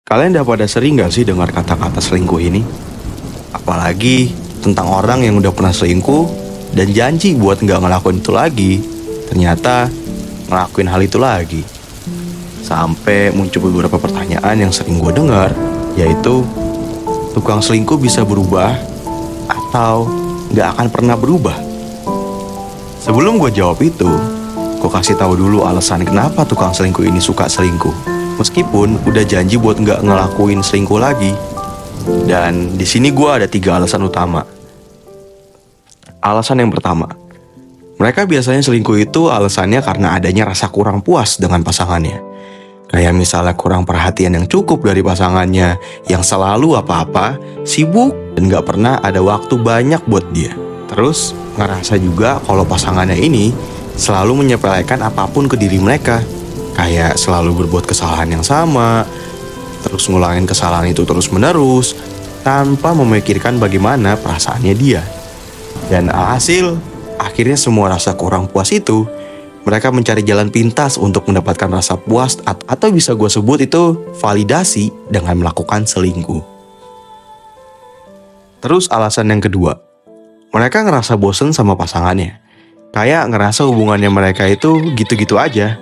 Kalian udah pada sering gak sih dengar kata-kata selingkuh ini? Apalagi tentang orang yang udah pernah selingkuh dan janji buat gak ngelakuin itu lagi, ternyata ngelakuin hal itu lagi. Sampai muncul beberapa pertanyaan yang sering gue dengar, yaitu tukang selingkuh bisa berubah atau gak akan pernah berubah? Sebelum gue jawab itu, gue kasih tahu dulu alasan kenapa tukang selingkuh ini suka selingkuh. Meskipun udah janji buat nggak ngelakuin selingkuh lagi. Dan di sini gue ada 3 alasan utama. Alasan yang pertama, mereka biasanya selingkuh itu alasannya karena adanya rasa kurang puas dengan pasangannya. Kayak misalnya kurang perhatian yang cukup dari pasangannya, yang selalu apa-apa, sibuk, dan nggak pernah ada waktu banyak buat dia. Terus ngerasa juga kalau pasangannya ini selalu menyepelekan apapun ke diri mereka. Kayak selalu berbuat kesalahan yang sama, terus ngulangin kesalahan itu terus-menerus, tanpa memikirkan bagaimana perasaannya dia. Dan alhasil, akhirnya semua rasa kurang puas itu, mereka mencari jalan pintas untuk mendapatkan rasa puas atau bisa gue sebut itu validasi dengan melakukan selingkuh. Terus alasan yang kedua, mereka ngerasa bosen sama pasangannya. Kayak ngerasa hubungannya mereka itu gitu-gitu aja.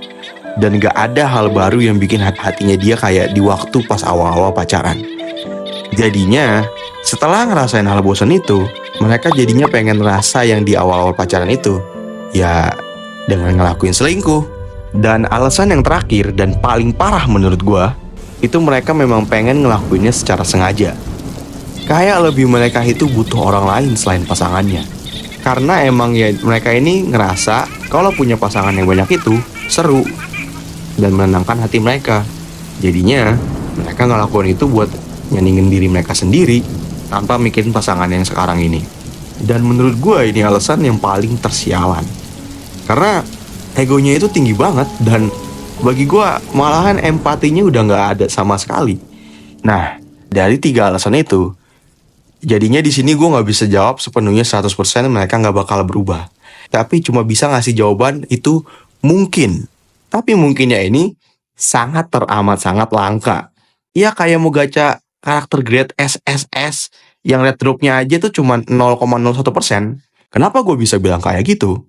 Dan gak ada hal baru yang bikin hatinya dia kayak di waktu pas awal-awal pacaran. Jadinya, setelah ngerasain hal bosan itu, mereka jadinya pengen rasa yang di awal-awal pacaran itu, ya dengan ngelakuin selingkuh. Dan alasan yang terakhir dan paling parah menurut gua, itu mereka memang pengen ngelakuinnya secara sengaja. Kayak lebih mereka itu butuh orang lain selain pasangannya. Karena emang ya mereka ini ngerasa kalau punya pasangan yang banyak itu seru dan menenangkan hati mereka. Jadinya mereka ngelakuin itu buat nyenengin diri mereka sendiri tanpa mikirin pasangan yang sekarang ini. Dan menurut gue ini alasan yang paling tersialan. Karena egonya itu tinggi banget dan bagi gue malahan empatinya udah gak ada sama sekali. Nah, dari 3 alasan itu, jadinya di sini gue gak bisa jawab sepenuhnya 100% mereka gak bakal berubah. Tapi cuma bisa ngasih jawaban itu mungkin. Tapi mungkinnya ini sangat teramat sangat langka. Ya kayak mau gacha karakter grade SSS yang red dropnya aja tuh cuma 0,01%. Kenapa gue bisa bilang kayak gitu?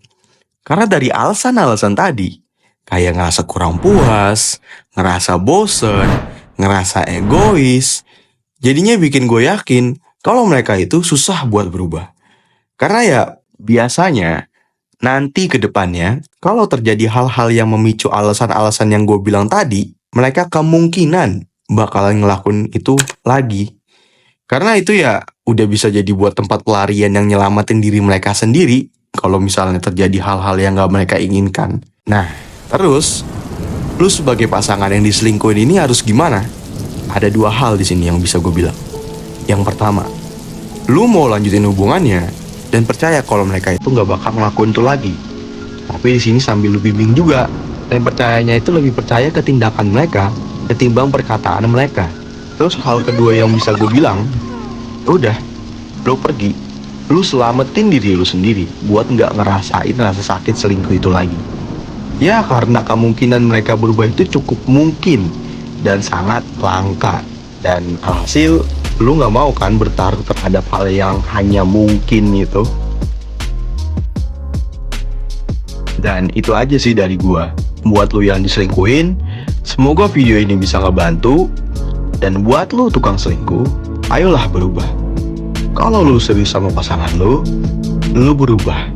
Karena dari alasan-alasan tadi, kayak ngerasa kurang puas, ngerasa bosen, ngerasa egois, jadinya bikin gue yakin kalau mereka itu susah buat berubah. Karena ya biasanya nanti ke depannya, kalau terjadi hal-hal yang memicu alasan-alasan yang gue bilang tadi, mereka kemungkinan bakalan ngelakuin itu lagi. Karena itu ya udah bisa jadi buat tempat pelarian yang nyelamatin diri mereka sendiri kalau misalnya terjadi hal-hal yang gak mereka inginkan. Nah, terus lu sebagai pasangan yang diselingkuhin ini harus gimana? Ada 2 hal di sini yang bisa gue bilang. Yang pertama, lu mau lanjutin hubungannya dan percaya kalau mereka itu nggak bakal ngelakuin itu lagi. Tapi di sini sambil lu bimbing juga, dan percayanya itu lebih percaya ke tindakan mereka ketimbang perkataan mereka. Terus hal kedua yang bisa gue bilang, udah, lu pergi, lu selamatin diri lu sendiri buat nggak ngerasain rasa sakit selingkuh itu lagi. Ya karena kemungkinan mereka berubah itu cukup mungkin dan sangat langka. Dan hasil lu gak mau kan bertaruh terhadap hal yang hanya mungkin itu. Dan itu aja sih dari gua. Buat lu yang diselingkuhin, semoga video ini bisa ngebantu. Dan buat lu tukang selingkuh, ayolah berubah. Kalau lu serius sama pasangan lu berubah.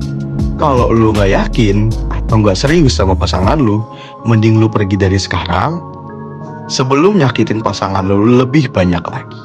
Kalau lu gak yakin atau gak serius sama pasangan lu, mending lu pergi dari sekarang sebelum nyakitin pasangan lu lebih banyak lagi.